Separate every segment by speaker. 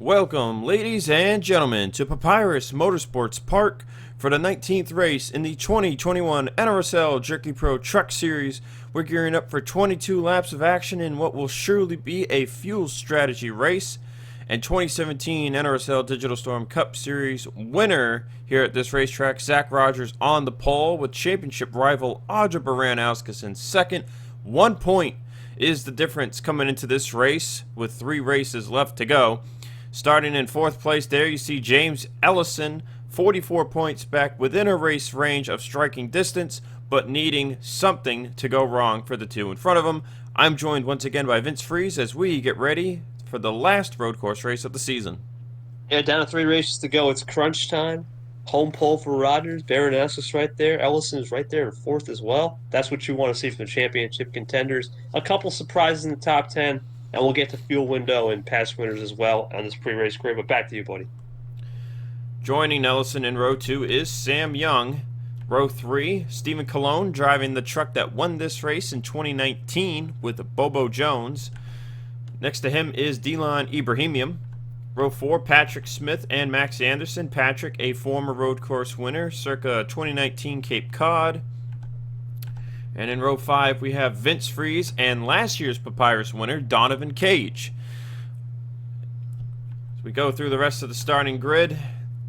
Speaker 1: Welcome, ladies and gentlemen, to Papyrus Motorsports Park for the 19th race in the 2021 NRSL Jerky Pro Truck Series. We're gearing up for 22 laps of action in what will surely be a fuel strategy race. And 2017 NRSL Digital Storm Cup Series winner here at this racetrack, Zach Rogers on the pole with championship rival Audra Baranauskas in second. 1 point is the difference coming into this race with 3 races left to go. Starting in 4th place there, you see James Ellison, 44 points back within a race range of striking distance, but needing something to go wrong for the two in front of him. I'm joined once again by Vince Freeze as we get ready for the last road course race of the season.
Speaker 2: Yeah, down to 3 races to go. It's crunch time. Home pole for Rogers. Baranauskas right there. Ellison is right there in 4th as well. That's what you want to see from the championship contenders. A couple surprises in the top 10. And we'll get to fuel window and past winners as well on this pre-race grid. But back to you, buddy.
Speaker 1: Joining Ellison in row 2 is Sam Young. Row 3, Stephen Colon driving the truck that won this race in 2019 with Bobo Jones. Next to him is Dylan Ibrahimian. Row 4, Patrick Smith and Max Anderson. Patrick, a former road course winner, circa 2019 Cape Cod. And in row 5, we have Vince Freeze and last year's Papyrus winner, Donovan Cage. As we go through the rest of the starting grid,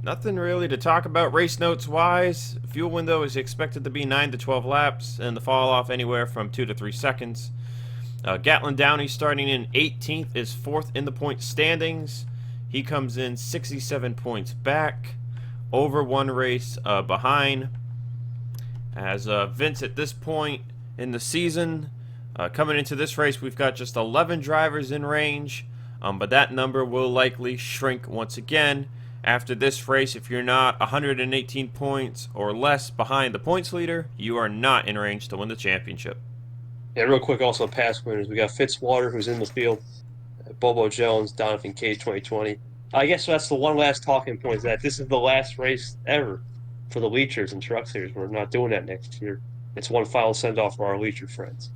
Speaker 1: nothing really to talk about race notes wise. Fuel window is expected to be 9 to 12 laps, and the fall off anywhere from 2 to 3 seconds. Gatlin Downey starting in 18th is 4th in the point standings. He comes in 67 points back, over 1 race behind. As Vince, at this point in the season, coming into this race, we've got just 11 drivers in range, but that number will likely shrink once again. After this race, if you're not 118 points or less behind the points leader, you are not in range to win the championship.
Speaker 2: Yeah, real quick, also past winners. We got Fitzwater, who's in the field. Bobo Jones, Donovan Cage 2020. I guess that's the one last talking point, is that this is the last race ever for the Leechers and Truck Series. We're not doing that next year. It's one final send-off for our Leecher friends.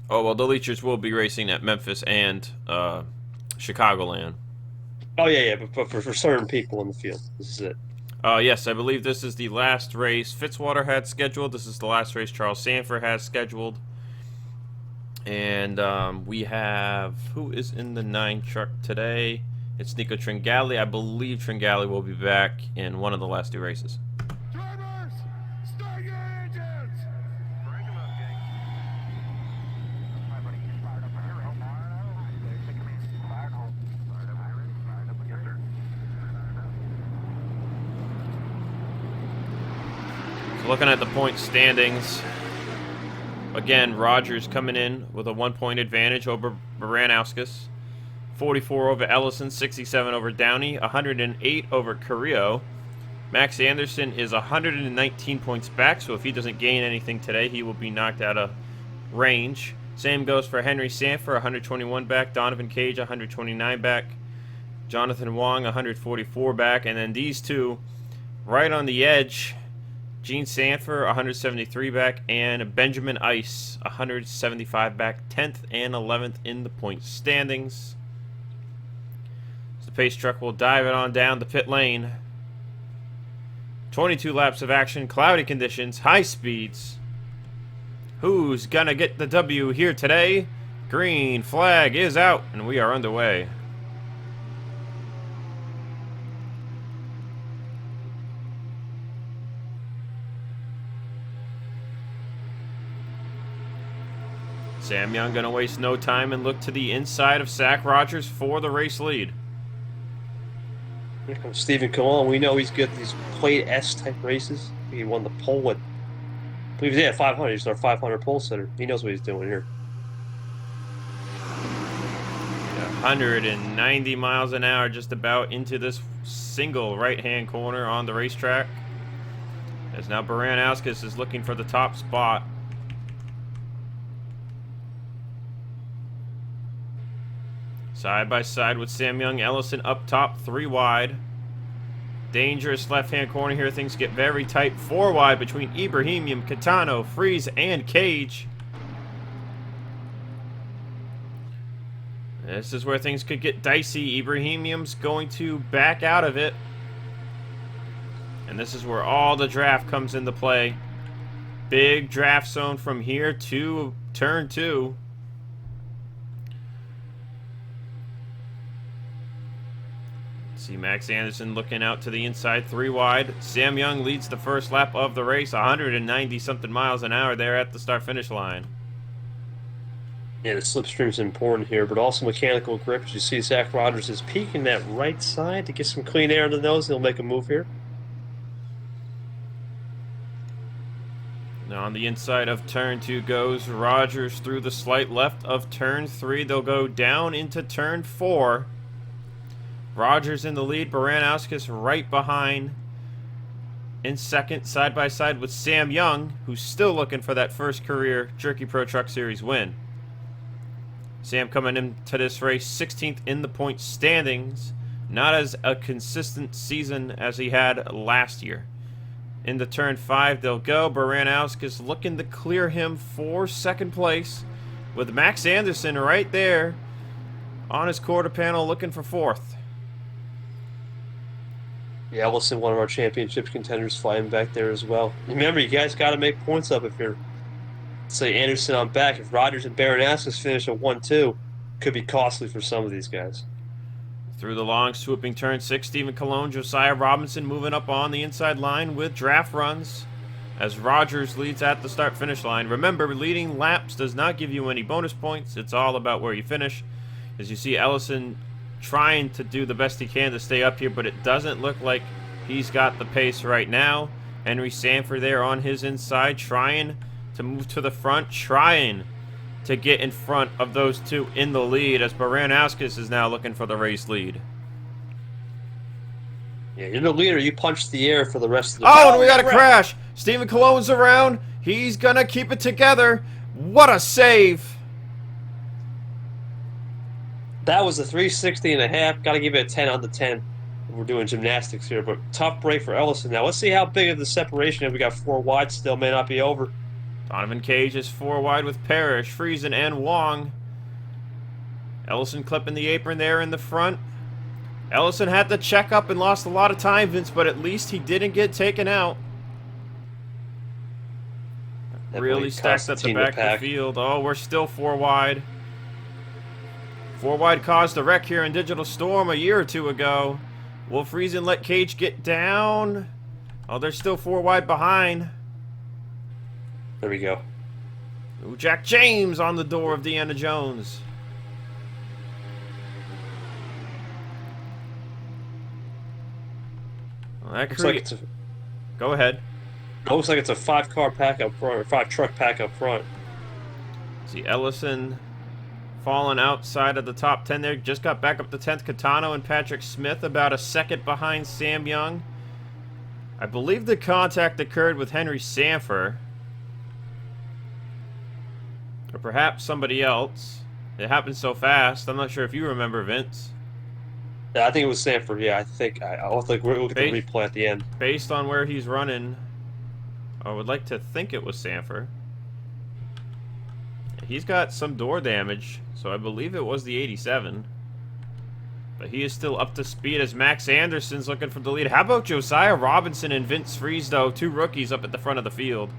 Speaker 1: Oh, well, the Leechers will be racing at Memphis and Chicagoland.
Speaker 2: Oh, yeah, but for certain people in the field, this is it.
Speaker 1: Yes, I believe this is the last race Fitzwater had scheduled. This is the last race Charles Sanford has scheduled. And we have, who is in the 9 truck today? It's Nico Tringali. I believe Tringali will be back in one of the last 2 races.
Speaker 3: Drivers, start your engines! Break them up, gang. Everybody get fired up here. Fired home. Fired up here. Fired up. Yes, sir.
Speaker 1: So looking at the point standings, again, Rogers coming in with a 1-point advantage over Baranauskas. 44 over Ellison, 67 over Downey, 108 over Carrillo. Max Anderson is 119 points back, so if he doesn't gain anything today, he will be knocked out of range. Same goes for Henry Sanford, 121 back. Donovan Cage, 129 back. Jonathan Wong, 144 back. And then these two, right on the edge, Gene Sanford, 173 back, and Benjamin Ice, 175 back, 10th and 11th in the point standings. So the pace truck will dive it on down the pit lane. 22 laps of action, cloudy conditions, high speeds. Who's gonna get the W here today? Green flag is out, and we are underway. Sam Young gonna waste no time and look to the inside of Zach Rogers for the race lead.
Speaker 2: Here comes Stephen Colon. We know he's good at these Plate S type races. He won the pole at, I believe he's at 500. He's our 500 pole setter. He knows what he's doing here.
Speaker 1: 190 miles an hour just about into this single right-hand corner on the racetrack. As now Baranauskas is looking for the top spot. Side by side with Sam Young, Ellison up top, 3 wide. Dangerous left-hand corner here. Things get very tight. 4 wide between Ibrahimian, Catano, Freeze, and Cage. This is where things could get dicey. Ibrahimian's going to back out of it. And this is where all the draft comes into play. Big draft zone from here to turn 2. See Max Anderson looking out to the inside, 3 wide. Sam Young leads the first lap of the race, 190-something miles an hour there at the start-finish line.
Speaker 2: Yeah, the slipstream's important here, but also mechanical grip. As you see, Zach Rogers is peeking that right side to get some clean air in the nose. He'll make a move here.
Speaker 1: Now on the inside of turn 2 goes Rogers through the slight left of turn 3. They'll go down into turn 4. Rogers in the lead, Baranauskas right behind. In second, side by side with Sam Young, who's still looking for that first career Jerky Pro Truck Series win. Sam coming into this race 16th in the point standings. Not as a consistent season as he had last year. Into turn 5 they'll go. Baranauskas looking to clear him for second place, with Max Anderson right there on his quarter panel looking for 4th.
Speaker 2: Yeah, Ellison, one of our championship contenders, flying back there as well. Remember, you guys got to make points up if you're, say, Anderson on back. If Rogers and Baranauskas finish at 1-2, could be costly for some of these guys.
Speaker 1: Through the long swooping turn 6, Stephen Colon, Josiah Robinson moving up on the inside line with draft runs as Rogers leads at the start-finish line. Remember, leading laps does not give you any bonus points. It's all about where you finish. As you see Ellison trying to do the best he can to stay up here, but it doesn't look like he's got the pace right now. Henry Sanford there on his inside, trying to move to the front, trying to get in front of those two in the lead, as Baranauskas is now looking for the race lead.
Speaker 2: Yeah, you're the leader. You punch the air for the rest of the...
Speaker 1: Oh, and we got a crash. Stephen Colon's around. He's going to keep it together. What a save.
Speaker 2: That was a 360 and a half. Got to give it a 10 on the 10. We're doing gymnastics here, but tough break for Ellison. Now, let's see how big of the separation is. We got 4 wide still. May not be over.
Speaker 1: Donovan Cage is 4 wide with Parrish, Friesen, and Wong. Ellison clipping the apron there in the front. Ellison had to check up and lost a lot of time, Vince, but at least he didn't get taken out.
Speaker 2: That
Speaker 1: really stacked at the back of the field. Oh, we're still 4 wide. 4 wide caused a wreck here in Digital Storm a year or 2 ago. Will Friesen let Cage get down? Oh, they're still 4 wide behind.
Speaker 2: There we go.
Speaker 1: Ooh, Jack James on the door of Deanna Jones. Well, that
Speaker 2: Looks like it's a,
Speaker 1: Go ahead.
Speaker 2: looks like it's a 5-car pack up front, or 5-truck pack up front.
Speaker 1: See Ellison falling outside of the top 10 there. Just got back up to 10th. Catano and Patrick Smith about a second behind Sam Young. I believe the contact occurred with Henry Sanford. Or perhaps somebody else. It happened so fast. I'm not sure if you remember, Vince.
Speaker 2: Yeah, I think it was Sanford. Yeah, I think I'll think we'll look at the replay at the end.
Speaker 1: Based on where he's running, I would like to think it was Sanford. He's got some door damage, so I believe it was the 87. But he is still up to speed as Max Anderson's looking for the lead. How about Josiah Robinson and Vince Friese, though? 2 rookies up at the front of the field.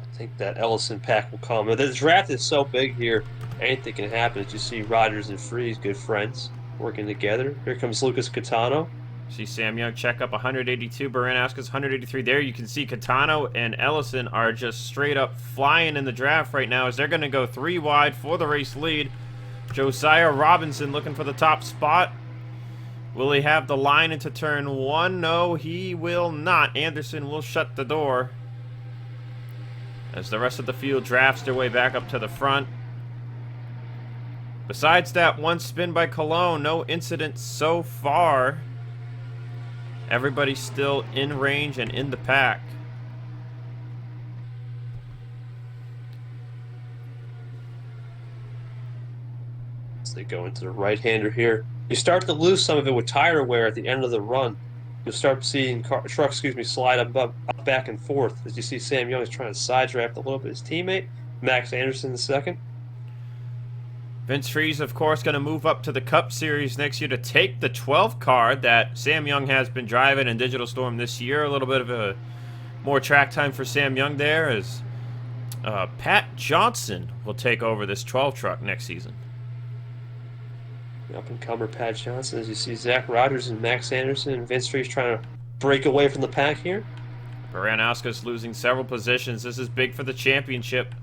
Speaker 2: I think that Ellison pack will come. The draft is so big here, anything can happen. As you see Rogers and Friese, good friends, working together. Here comes Lucas Catano.
Speaker 1: See Sam Young check up 182, Baranauskas 183. There you can see Catano and Ellison are just straight up flying in the draft right now as they're going to go 3 wide for the race lead. Josiah Robinson looking for the top spot. Will he have the line into turn 1? No, he will not. Anderson will shut the door as the rest of the field drafts their way back up to the front. Besides that one spin by Cologne, no incidents so far. Everybody's still in range and in the pack.
Speaker 2: As they go into the right-hander here. You start to lose some of it with tire wear at the end of the run. You'll start seeing trucks, slide up, back and forth. As you see Sam Young is trying to side draft a little bit his teammate. Max Anderson the second.
Speaker 1: Vince Freeze, of course, going to move up to the Cup Series next year to take the 12th card that Sam Young has been driving in Digital Storm this year. A little bit of a more track time for Sam Young there, as Pat Johnson will take over this 12 truck next season.
Speaker 2: Up-and-comer Pat Johnson, as you see Zach Rogers and Max Anderson, and Vince Freeze trying to break away from the pack here.
Speaker 1: Baranauskas losing several positions. This is big for the championship.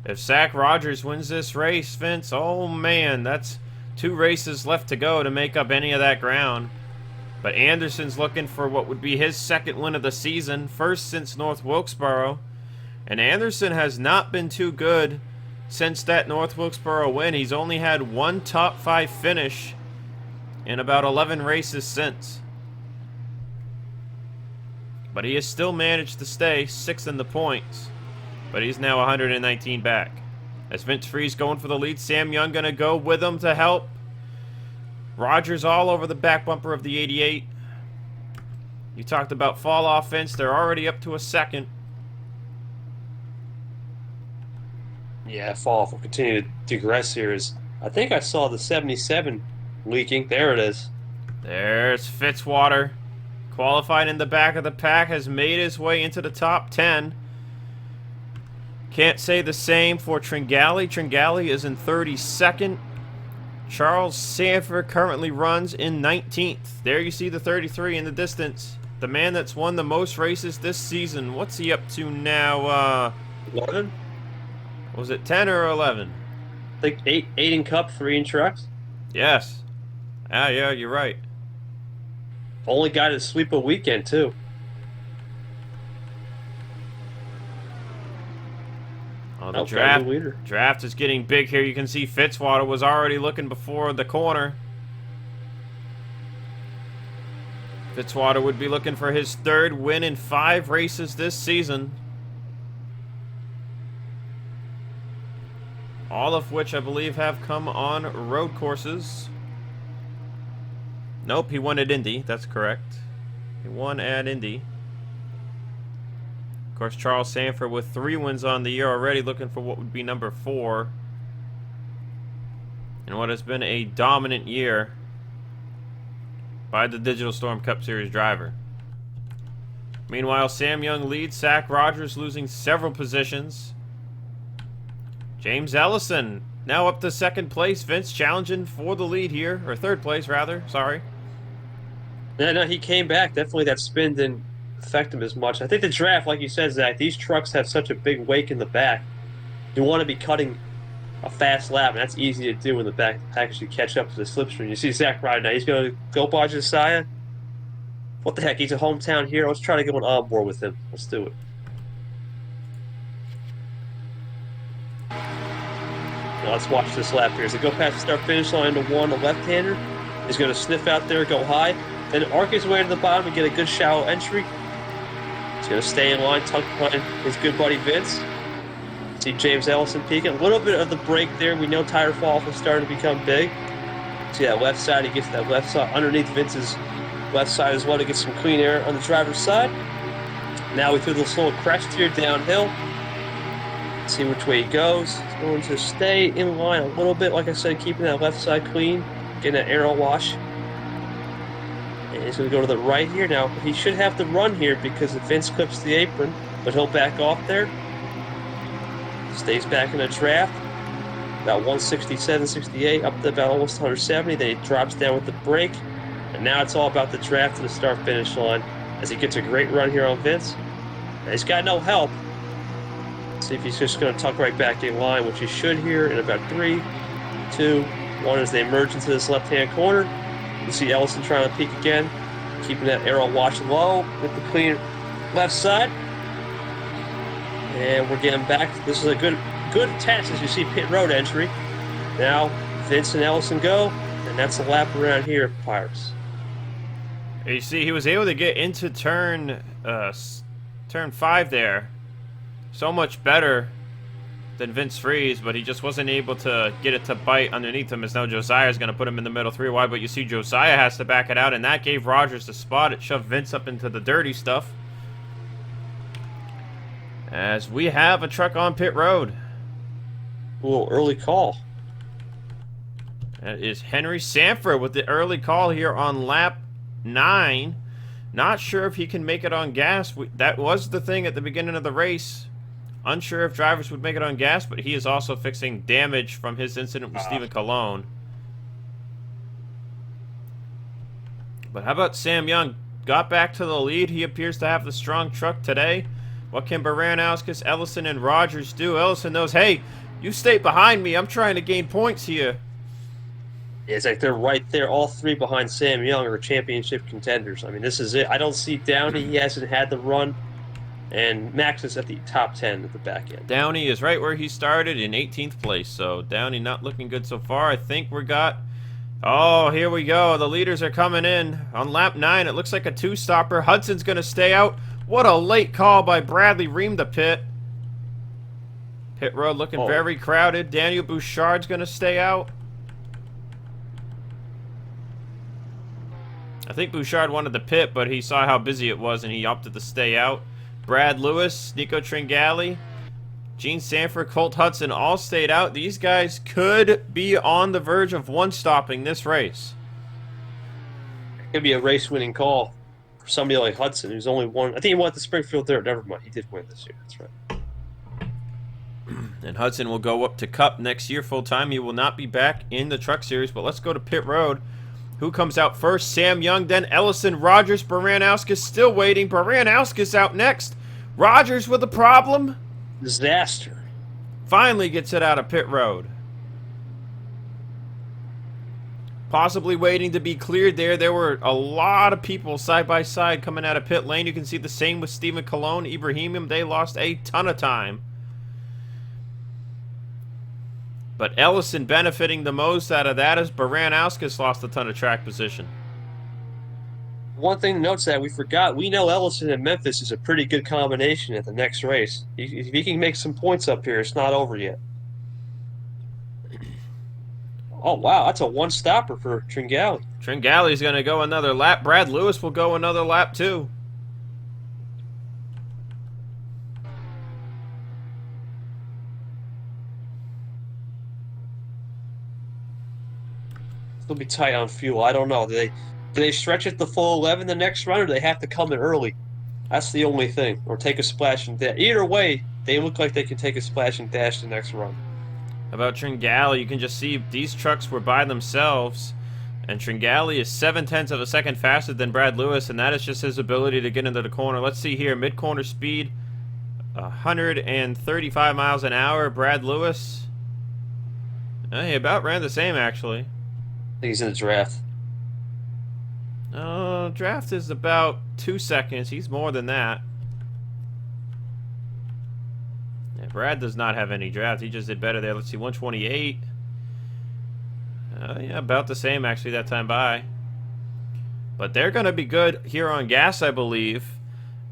Speaker 1: If Zach Rogers wins this race, Vince, oh man, that's 2 races left to go to make up any of that ground. But Anderson's looking for what would be his 2nd win of the season, first since North Wilkesboro. And Anderson has not been too good since that North Wilkesboro win. He's only had 1 top 5 finish in about 11 races since. But he has still managed to stay 6th in the points. But he's now 119 back. As Vince Freeze going for the lead, Sam Young going to go with him to help. Rogers all over the back bumper of the 88. You talked about fall off, Vince. They're already up to a 2nd.
Speaker 2: Yeah, fall off will continue to digress here. I think I saw the 77 leaking. There it is.
Speaker 1: There's Fitzwater. Qualified in the back of the pack, has made his way into the top 10. Can't say the same for Tringali. Tringali is in 32nd. Charles Sanford currently runs in 19th. There you see the 33 in the distance. The man that's won the most races this season. What's he up to now?
Speaker 2: 11?
Speaker 1: Was it 10 or 11?
Speaker 2: I think 8 in Cup, 3 in trucks.
Speaker 1: Yes. Ah, yeah, you're right.
Speaker 2: Only guy to sweep a weekend, too.
Speaker 1: Oh, the draft is getting big here. You can see Fitzwater was already looking before the corner. Fitzwater would be looking for his 3rd win in 5 races this season. All of which I believe have come on road courses. Nope, he won at Indy. That's correct. He won at Indy. Of course, Charles Sanford with 3 wins on the year already, looking for what would be number 4. And what has been a dominant year by the Digital Storm Cup Series driver. Meanwhile, Sam Young leads, Zach Rogers losing several positions. James Ellison now up to 2nd place. Vince challenging for the lead here, or 3rd place rather, sorry.
Speaker 2: Yeah, no, he came back. Definitely that spin didn't affect him as much. I think the draft, like you said, Zach, these trucks have such a big wake in the back. You want to be cutting a fast lap, and that's easy to do in the back of the pack as you catch up to the slipstream. You see Zach riding now. He's going to go by Josiah. What the heck? He's a hometown hero. Let's try to get on board with him. Let's do it. Now let's watch this lap here. As they go past the start-finish line to 1, the left-hander is going to sniff out there, go high. Then arc his way to the bottom and get a good shallow entry. He's going to stay in line, tuck behind his good buddy Vince. See James Ellison peeking. A little bit of the break there. We know tire fall is starting to become big. See that left side. He gets that left side underneath Vince's left side as well to get some clean air on the driver's side. Now we threw this little crest here downhill. See which way he goes. He's going to stay in line a little bit. Like I said, keeping that left side clean. Getting that aero wash. And he's going to go to the right here. Now, he should have to run here because if Vince clips the apron, but he'll back off there. Stays back in the draft. About 167, 68, up to about almost 170. Then he drops down with the brake. And now it's all about the draft to the start-finish line as he gets a great run here on Vince. Now, he's got no help. Let's see if he's just going to tuck right back in line, which he should here in about 3, 2, 1 as they merge into this left-hand corner. You see Ellison trying to peek again, keeping that aero wash low with the clean left side. And we're getting back. This is a good test as you see pit road entry. Now Vince and Ellison go, and that's the lap around here at Papyrus.
Speaker 1: You see, he was able to get into turn 5 there. So much better than Vince Freeze, but he just wasn't able to get it to bite underneath him, as now Josiah's going to put him in the middle 3 wide, but you see Josiah has to back it out, and that gave Rogers the spot. It shoved Vince up into the dirty stuff. As we have a truck on pit road.
Speaker 2: A little early call.
Speaker 1: That is Henry Sanford with the early call here on lap 9. Not sure if he can make it on gas. That was the thing at the beginning of the race. Unsure if drivers would make it on gas, but he is also fixing damage from his incident with Stephen Colon. But how about Sam Young? Got back to the lead. He appears to have the strong truck today. What can Baranauskas, Ellison, and Rogers do? Ellison knows, hey, you stay behind me. I'm trying to gain points here.
Speaker 2: It's like they're right there. All three behind Sam Young are championship contenders. I mean, this is it. I don't see Downey. He hasn't had the run. And Max is at the top 10 at the back end.
Speaker 1: Downey is right where he started in 18th place. So Downey not looking good so far. I think we got... Oh, here we go. The leaders are coming in. On lap 9, it looks like a two-stopper. Hudson's going to stay out. What a late call by Bradley Ream to pit. Pit road looking very crowded. Daniel Bouchard's going to stay out. I think Bouchard wanted to pit, but he saw how busy it was, and he opted to stay out. Brad Lewis, Nico Tringali, Gene Sanford, Colt Hudson all stayed out. These guys could be on the verge of one-stopping this race.
Speaker 2: It could be a race-winning call for somebody like Hudson, who's only won. I think he won at the Springfield there. Never mind. He did win this year. That's right.
Speaker 1: And Hudson will go up to Cup next year full-time. He will not be back in the Truck Series, but let's go to pit road. Who comes out first? Sam Young, then Ellison, Rogers, Baranauskas still waiting. Baranauskas out next. Rogers with a problem.
Speaker 2: Disaster.
Speaker 1: Finally gets it out of pit road. Possibly waiting to be cleared there. There were a lot of people side by side coming out of pit lane. You can see the same with Stephen Colon, Ibrahimim. They lost a ton of time. But Ellison benefiting the most out of that as Baranauskas lost a ton of track position.
Speaker 2: One thing to note is that we forgot, we know Ellison and Memphis is a pretty good combination at the next race. If he can make some points up here, it's not over yet. Oh, wow, that's a one-stopper for Tringali.
Speaker 1: Tringali's going to go another lap. Brad Lewis will go another lap, too.
Speaker 2: It'll be tight on fuel. I don't know. Do they stretch it to full 11 the next run, or do they have to come in early? That's the only thing. Or take a splash and dash. Either way, they look like they can take a splash and dash the next run.
Speaker 1: How about Tringali? You can just see these trucks were by themselves. And Tringali is 0.7 of a second faster than Brad Lewis, and that is just his ability to get into the corner. Let's see here. Mid-corner speed, 135 miles an hour. Brad Lewis, he about ran the same, actually.
Speaker 2: I think he's in the draft.
Speaker 1: Draft is about 2 seconds. He's more than that. Yeah, Brad does not have any draft. He just did better there. Let's see, 128. Yeah, about the same, actually, that time by. But they're going to be good here on gas, I believe.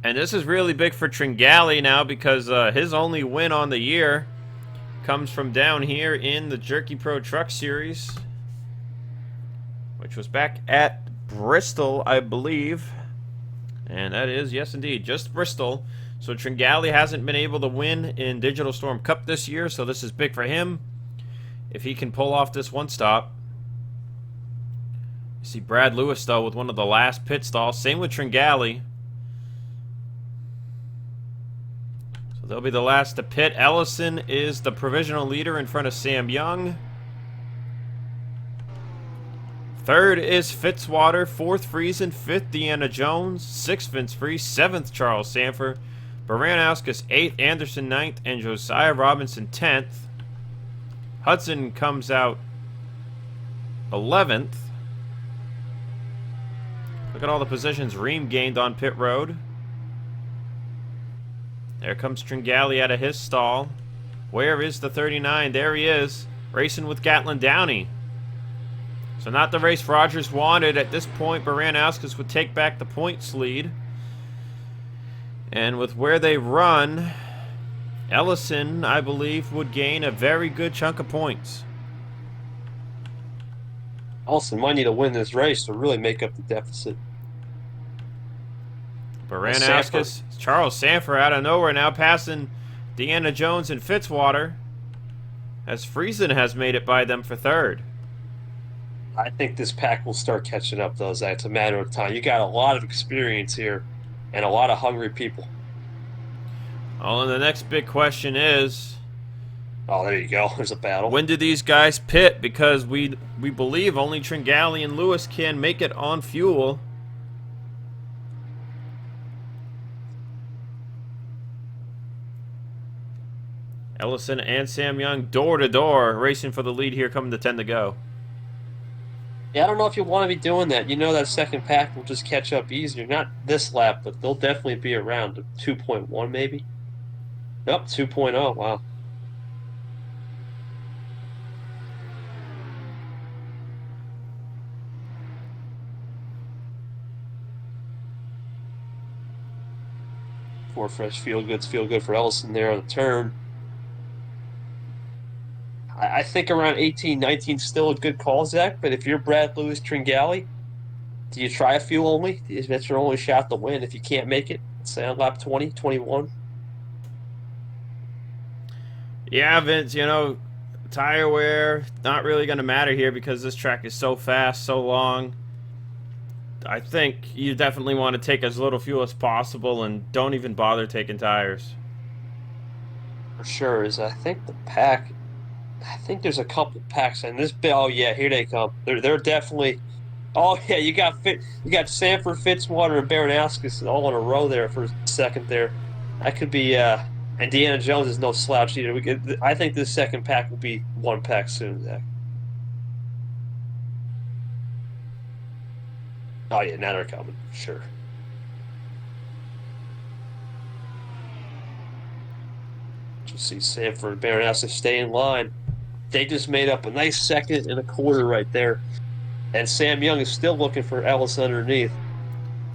Speaker 1: And this is really big for Tringali now because his only win on the year comes from down here in the Jerky Pro Truck Series, which was back at Bristol, I believe. And that is, yes indeed, just Bristol. So Tringali hasn't been able to win in Digital Storm Cup this year, so this is big for him if he can pull off this one stop. You see Brad Lewis, though, with one of the last pit stalls. Same with Tringali. So they'll be the last to pit. Ellison is the provisional leader in front of Sam Young. Third is Fitzwater, fourth Friesen, fifth Deanna Jones, sixth Vince Freeze, seventh Charles Sanford, Baranauskas eighth, Anderson ninth, and Josiah Robinson 10th. Hudson comes out 11th. Look at all the positions Ream gained on pit road. There comes Tringali out of his stall. Where is the 39? There he is, racing with Gatlin Downey. So not the race Rogers wanted. At this point, Baranauskas would take back the points lead. And with where they run, Ellison, I believe, would gain a very good chunk of points.
Speaker 2: Ellison might need to win this race to really make up the deficit.
Speaker 1: Baranauskas, Charles Sanford out of nowhere now passing Deanna Jones and Fitzwater, as Friesen has made it by them for third.
Speaker 2: I think this pack will start catching up, though, Zach. It's a matter of time. You got a lot of experience here and a lot of hungry people.
Speaker 1: Well, and the next big question is,
Speaker 2: Oh, there you go. There's a battle.
Speaker 1: when do these guys pit? Because we believe only Tringali and Lewis can make it on fuel. Ellison and Sam Young door to door racing for the lead here, coming to 10 to go.
Speaker 2: Yeah, I don't know if you want to be doing that. You know that second pack will just catch up easier. Not this lap, but they'll definitely be around 2.1 maybe. Nope, 2.0. Wow. Four fresh feel good for Ellison there on the turn. I think around 18, 19 is still a good call, Zach. But if you're Brad Lewis Tringali, do you try a fuel only? That's your only shot to win. If you can't make it, say on lap 20, 21.
Speaker 1: Yeah, Vince, you know, tire wear, not really going to matter here because this track is so fast, so long. I think you definitely want to take as little fuel as possible and don't even bother taking tires.
Speaker 2: For sure, is I think the pack. I think there's a couple packs in this. Oh yeah, here they come. They're definitely. Oh yeah, you got Sanford, Fitzwater, and Baranauskas all in a row there for a second there. That could be. Indiana Jones is no slouch either. I think this second pack will be one pack soon, Zach. Oh yeah, now they're coming. Sure. Just see Sanford and Baranauskas stay in line. They just made up a nice second and a quarter right there. And Sam Young is still looking for Ellis underneath.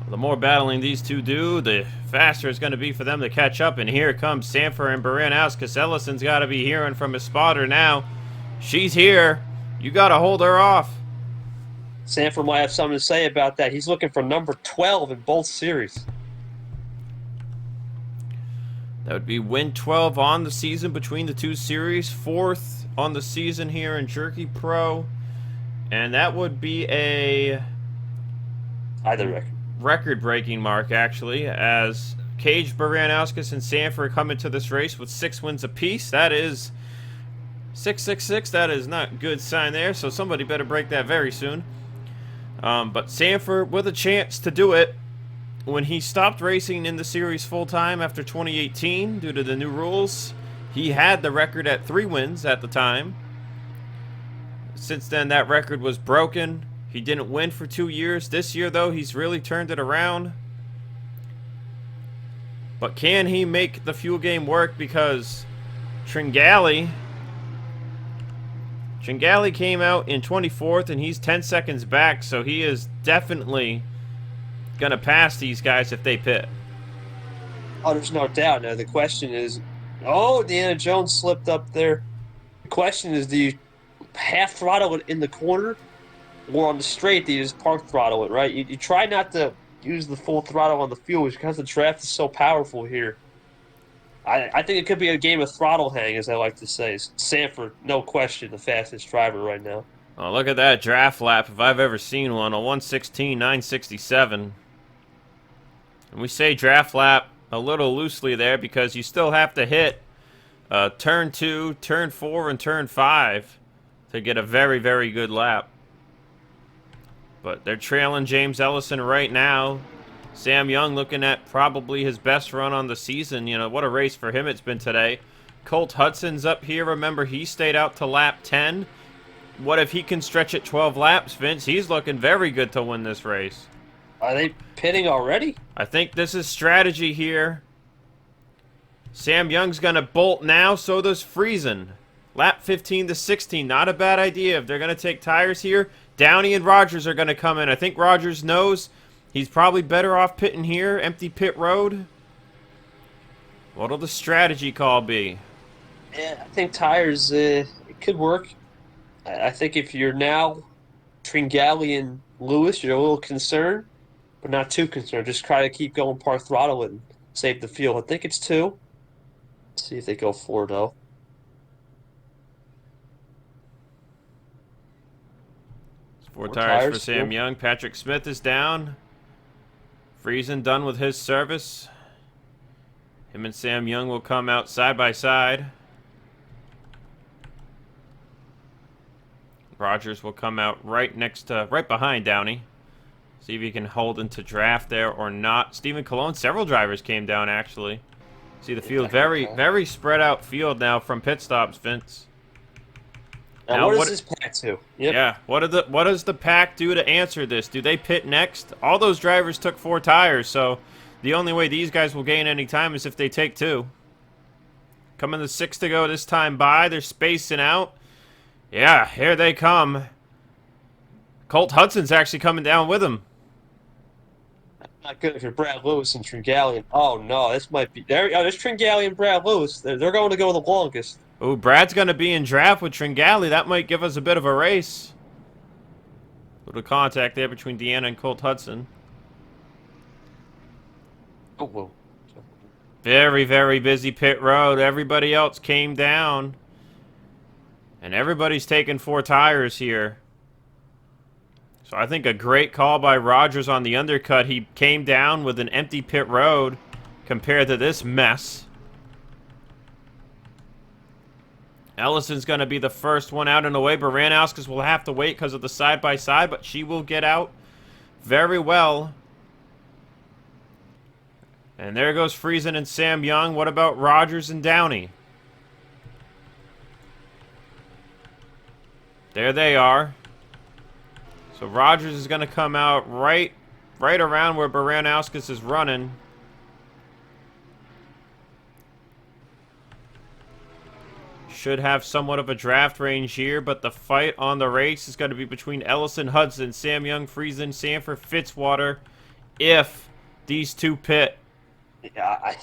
Speaker 1: The more battling these two do, the faster it's going to be for them to catch up. And here comes Sanford and Baranauskas. Ellison's got to be hearing from his spotter now. She's here. You got to hold her off.
Speaker 2: Sanford might have something to say about that. He's looking for number 12 in both series.
Speaker 1: That would be win 12 on the season between the two series. 4th on the season here in Jerky Pro. And that would be a
Speaker 2: Either record.
Speaker 1: record-breaking mark, actually, as Cage, Baranauskas, and Sanford come into this race with 6 wins apiece. That is 666. That is not a good sign there, so somebody better break that very soon. But Sanford with a chance to do it. When he stopped racing in the series full-time after 2018 due to the new rules, he had the record at 3 wins at the time. Since then, that record was broken. He didn't win for 2 years. This year, though, he's really turned it around. But can he make the fuel game work? Because Tringali came out in 24th, and he's 10 seconds back, so he is definitely going to pass these guys if they pit.
Speaker 2: Oh, there's no doubt. Now, the question is, Indiana Jones slipped up there. The question is, do you half throttle it in the corner, or on the straight, do you just park throttle it, right? You try not to use the full throttle on the fuel because the draft is so powerful here. I think it could be a game of throttle hang, as I like to say. Sanford, no question, the fastest driver right now.
Speaker 1: Oh, look at that draft lap, if I've ever seen one, a 1:16.967. And we say draft lap a little loosely there because you still have to hit turn 2, turn 4, and turn 5 to get a very, very good lap. But they're trailing James Ellison right now. Sam Young looking at probably his best run on the season. You know, what a race for him it's been today. Colt Hudson's up here. Remember, he stayed out to lap 10. What if he can stretch it 12 laps, Vince? He's looking very good to win this race.
Speaker 2: Are they pitting already?
Speaker 1: I think this is strategy here. Sam Young's going to bolt now, so does Friesen. Lap 15 to 16, not a bad idea. If they're going to take tires here, Downey and Rogers are going to come in. I think Rogers knows he's probably better off pitting here, empty pit road. What'll the strategy call be?
Speaker 2: Yeah, I think tires, it could work. I think if you're now Tringali and Lewis, you're a little concerned, but not too concerned. Just try to keep going par throttle and save the fuel. I think it's 2. Let's see if they go 4, though.
Speaker 1: Four tires for Sam Young. Patrick Smith is down. Friesen done with his service. Him and Sam Young will come out side by side. Rogers will come out right behind Downey. See if he can hold into draft there or not. Stephen Cologne, several drivers came down actually. See the field, very spread out field now from pit stops, Vince.
Speaker 2: Now what does this pack do? Yep.
Speaker 1: Yeah, what does the pack do to answer this? Do they pit next? All those drivers took 4 tires, so the only way these guys will gain any time is if they take 2. Coming to 6 to go this time by. They're spacing out. Yeah, here they come. Colt Hudson's actually coming down with him.
Speaker 2: Not good if you're Brad Lewis and Tringali. Oh no, this might be there. Oh, there's Tringali and Brad Lewis. They're going to go the longest.
Speaker 1: Ooh, Brad's going to be in draft with Tringali. That might give us a bit of a race. Little contact there between Deanna and Colt Hudson.
Speaker 2: Oh, whoa.
Speaker 1: Very busy pit road. Everybody else came down. And everybody's taking 4 tires here. So I think a great call by Rogers on the undercut. He came down with an empty pit road compared to this mess. Ellison's going to be the first one out and away. Baranauskas will have to wait because of the side-by-side, but she will get out very well. And there goes Friesen and Sam Young. What about Rogers and Downey? There they are. So Rogers is going to come out right around where Baranauskas is running. Should have somewhat of a draft range here, but the fight on the race is going to be between Ellison, Hudson, Sam Young, Friesen, Sanford, Fitzwater, if these 2 pit.
Speaker 2: Yeah,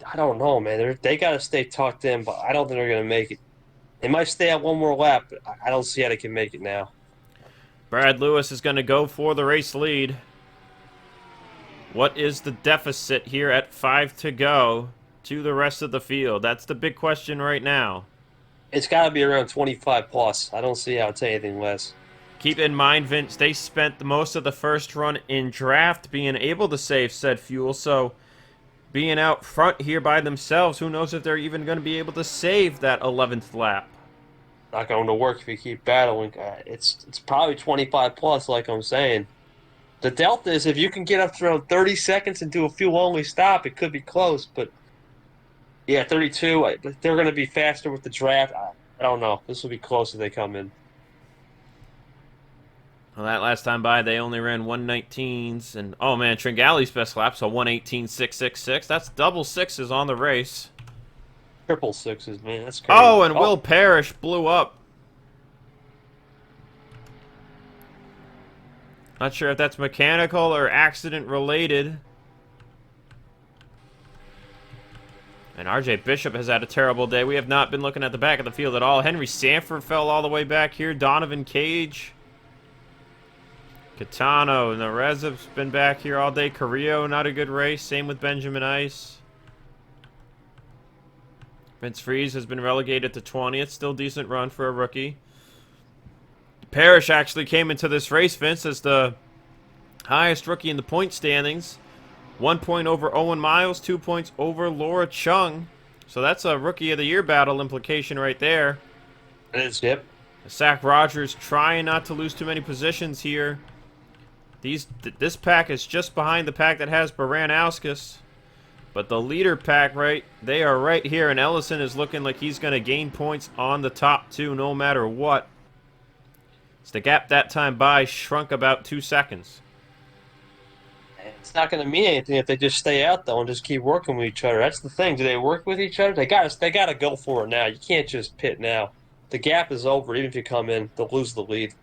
Speaker 2: I don't know, man. They got to stay tucked in, but I don't think they're going to make it. They might stay at 1 more lap, but I don't see how they can make it now.
Speaker 1: Brad Lewis is going to go for the race lead. What is the deficit here at 5 to go to the rest of the field? That's the big question right now.
Speaker 2: It's got to be around 25 plus. I don't see how it's anything less.
Speaker 1: Keep in mind, Vince, they spent most of the first run in draft being able to save said fuel, so being out front here by themselves, who knows if they're even going to be able to save that 11th lap.
Speaker 2: Not going to work if you keep battling. It's probably 25 plus, like I'm saying. The delta is if you can get up to around 30 seconds and do a fuel-only stop, it could be close, but yeah, 32, they're going to be faster with the draft. I don't know. This will be close if they come in.
Speaker 1: Well, that last time by, they only ran 119s. And, oh, man, Tringali's best lap, so 118.666. That's double sixes on the race.
Speaker 2: Triple sixes, man. That's crazy.
Speaker 1: Oh, and Will Parrish blew up. Not sure if that's mechanical or accident-related. And RJ Bishop has had a terrible day. We have not been looking at the back of the field at all. Henry Sanford fell all the way back here. Donovan Cage. Catano. Narezov's been back here all day. Carrillo, not a good race. Same with Benjamin Ice. Vince Freeze has been relegated to 20th. Still decent run for a rookie. Parrish actually came into this race, Vince, as the highest rookie in the point standings. 1 point over Owen Miles, 2 points over Laura Chung. So that's a Rookie of the Year battle implication right there.
Speaker 2: It is, yep.
Speaker 1: Zach Rogers trying not to lose too many positions here. This pack is just behind the pack that has Baranauskas. But the leader pack, they are right here, and Ellison is looking like he's going to gain points on the top 2 no matter what. So the gap that time by shrunk about 2 seconds.
Speaker 2: It's not going to mean anything if they just stay out, though, and just keep working with each other. That's the thing. Do they work with each other? They got to go for it now. You can't just pit now. The gap is over. Even if you come in, they'll lose the lead.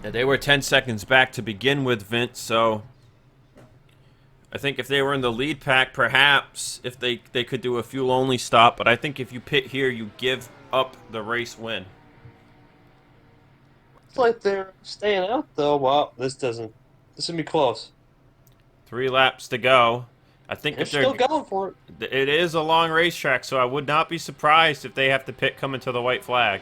Speaker 1: Yeah, they were 10 seconds back to begin with, Vince, so I think if they were in the lead pack, perhaps if they could do a fuel-only stop, but I think if you pit here, you give up the race win.
Speaker 2: It's like they're staying out, though. Well, this will be close.
Speaker 1: 3 laps to go. I think
Speaker 2: They're
Speaker 1: if they're
Speaker 2: still going for it.
Speaker 1: It is a long racetrack, so I would not be surprised if they have to pit coming to the white flag.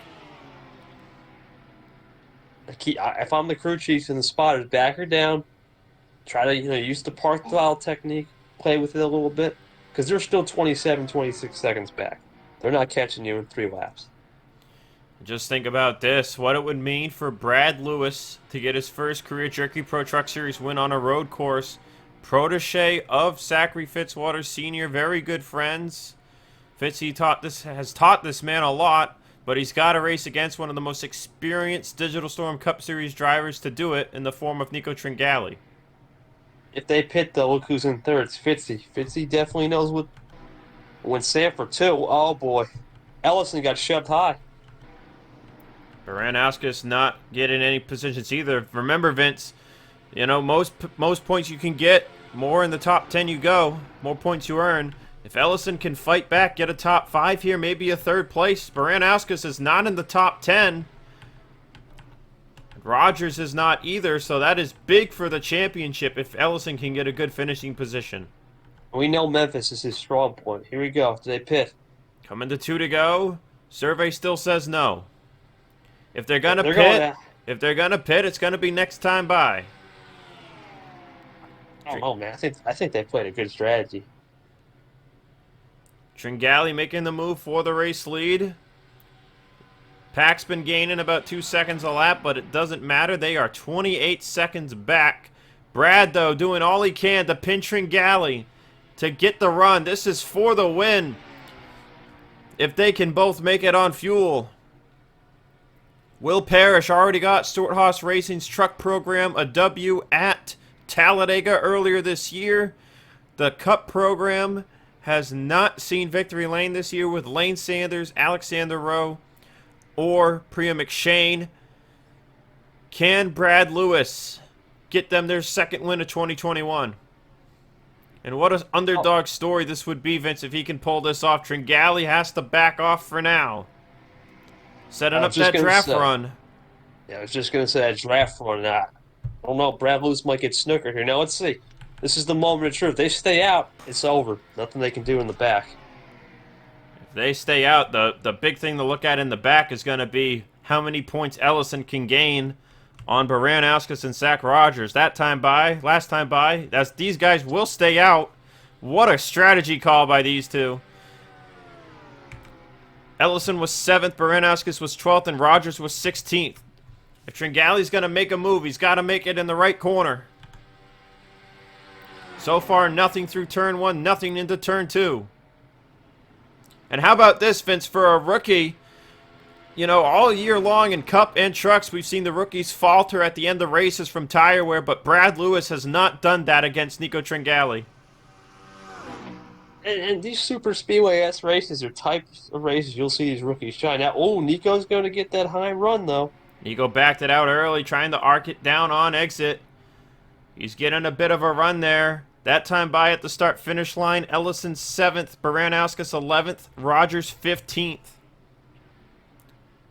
Speaker 2: If I'm the crew chief and the spotters, back her down. Try to use the park throttle technique, play with it a little bit, because they're still 27, 26 seconds back. They're not catching you in 3 laps.
Speaker 1: Just think about this. What it would mean for Brad Lewis to get his first career Jerky Pro Truck Series win on a road course. Protege of Zachary Fitzwater Sr., very good friends. Fitzy has taught this man a lot, but he's got to race against one of the most experienced Digital Storm Cup Series drivers to do it in the form of Nico Tringali.
Speaker 2: If they pit, though, look who's in third. It's Fitzy. Fitzy definitely knows what. When Sanford, too. Oh, boy. Ellison got shoved high.
Speaker 1: Baranauskas not getting any positions either. Remember, Vince, most points you can get, more in the top 10 you go, more points you earn. If Ellison can fight back, get a top 5 here, maybe a 3rd place. Baranauskas is not in the top 10. Rogers is not either, so that is big for the championship if Ellison can get a good finishing position.
Speaker 2: We know Memphis is his strong point. Here we go. Do they pit?
Speaker 1: Coming to 2 to go. Survey still says no. If they're gonna
Speaker 2: They're
Speaker 1: pit,
Speaker 2: going
Speaker 1: it's gonna be next time by.
Speaker 2: I don't know, man. I think they played a good strategy.
Speaker 1: Tringali making the move for the race lead. Pack's been gaining about 2 seconds a lap, but it doesn't matter. They are 28 seconds back. Brad, though, doing all he can to pin Tringali to get the run. This is for the win. If they can both make it on fuel. Will Parrish already got Stuart Haas Racing's truck program a W at Talladega earlier this year. The Cup program has not seen victory lane this year with Lane Sanders, Alexander Rowe, or Priya McShane. Can Brad Lewis get them their 2nd win of 2021? And what an underdog story this would be, Vince, if he can pull this off. Tringali has to back off for now. Setting up that draft run.
Speaker 2: Yeah, I was just going to say that draft run. I don't know. Brad Lewis might get snookered here. Now, let's see. This is the moment of truth. They stay out, it's over. Nothing they can do in the back.
Speaker 1: If they stay out, the big thing to look at in the back is going to be how many points Ellison can gain on Baranauskas and Zach Rogers. Last time by, these guys will stay out. What a strategy call by these two. Ellison was 7th, Baranauskas was 12th, and Rogers was 16th. If Tringali's going to make a move, he's got to make it in the right corner. So far, nothing through turn 1, nothing into turn 2. And how about this, Vince, for a rookie? All year long in Cup and Trucks, we've seen the rookies falter at the end of races from tire wear, but Brad Lewis has not done that against Nico Tringali.
Speaker 2: And these super speedway S races are types of races you'll see these rookies shine. Now, Nico's going to get that high run, though.
Speaker 1: Nico backed it out early, trying to arc it down on exit. He's getting a bit of a run there. That time by at the start-finish line, Ellison 7th, Baranauskas 11th, Rogers 15th.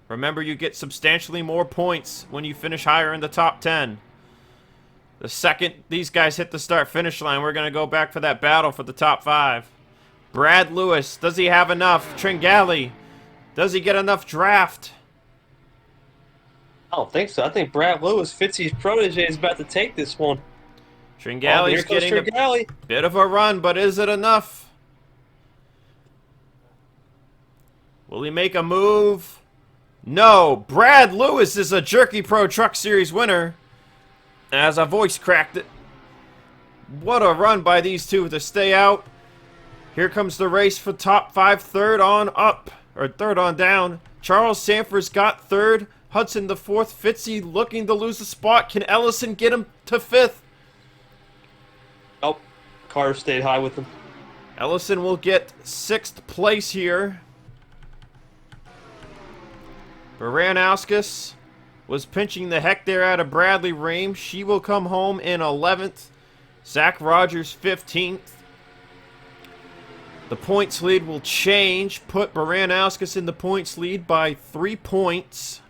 Speaker 1: Remember, you get substantially more points when you finish higher in the top 10. The second these guys hit the start-finish line, we're going to go back for that battle for the top 5. Brad Lewis, does he have enough? Tringali, does he get enough draft?
Speaker 2: I don't think so. I think Brad Lewis, Fitzy's protege, is about to take this one.
Speaker 1: Tringali's getting a bit of a run, but is it enough? Will he make a move? No. Brad Lewis is a Jerky Pro Truck Series winner. As a voice cracked it. What a run by these two to stay out. Here comes the race for top 5, 3rd on up, or 3rd on down. Charles Sanford's got 3rd. Hudson the 4th. Fitzy looking to lose a spot. Can Ellison get him to 5th?
Speaker 2: Oh, Carter stayed high with him.
Speaker 1: Ellison will get 6th place here. Baranauskas was pinching the heck there out of Bradley Rame. She will come home in 11th. Zach Rogers 15th. The points lead will change. Put Baranauskas in the points lead by 3 points.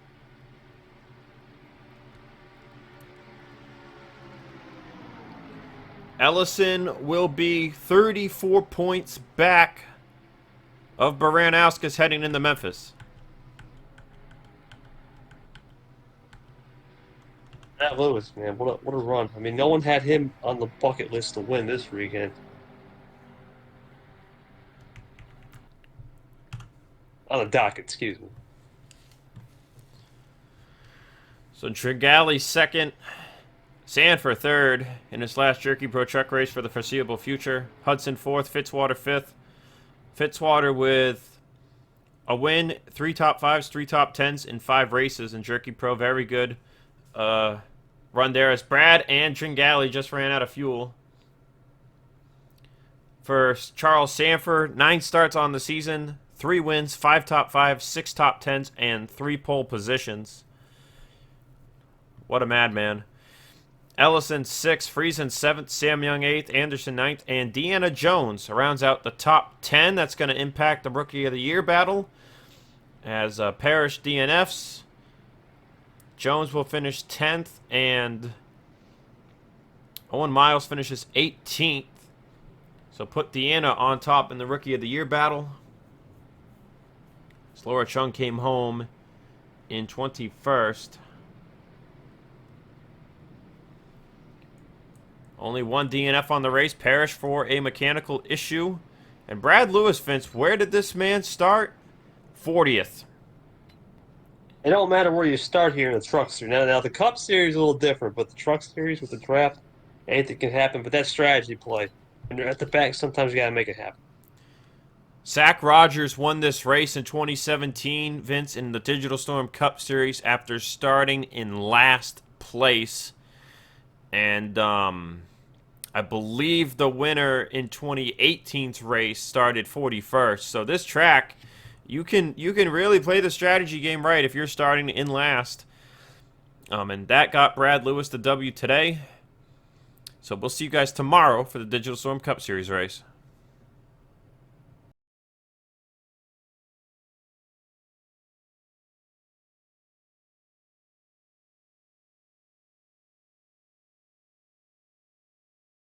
Speaker 1: Ellison will be 34 points back of Baranauskas heading into Memphis.
Speaker 2: Matt Lewis, man, what a run. I mean, no one had him on the bucket list to win this weekend. On the docket, excuse me.
Speaker 1: So Tringali second, Sanford third in his last Jerky Pro Truck race for the foreseeable future. Hudson fourth, Fitzwater fifth. Fitzwater with a win, 3 top 5s, 3 top 10s in 5 races in Jerky Pro. Very good run there as Brad and Tringali just ran out of fuel. For Charles Sanford, 9 starts on the season, 3 wins, 5 top 5s, 6 top 10s, and 3 pole positions. What a madman. Ellison 6th, Friesen 7th, Sam Young 8th, Anderson 9th, and Deanna Jones rounds out the top 10. That's going to impact the Rookie of the Year battle as Parrish DNFs. Jones will finish 10th, and Owen Miles finishes 18th. So put Deanna on top in the Rookie of the Year battle. Laura Chung came home in 21st. Only 1 DNF on the race. Parrish for a mechanical issue. And Brad Lewis, Vince, where did this man start? 40th.
Speaker 2: It don't matter where you start here in the Truck Series. Now the Cup Series is a little different, but the Truck Series with the draft, anything can happen. But that's strategy play. When you're at the back, sometimes you got to make it happen.
Speaker 1: Zach Rogers won this race in 2017, Vince, in the Digital Storm Cup Series after starting in last place. And I believe the winner in 2018's race started 41st. So this track, you can really play the strategy game right if you're starting in last. And that got Brad Lewis the W today. So we'll see you guys tomorrow for the Digital Storm Cup Series race.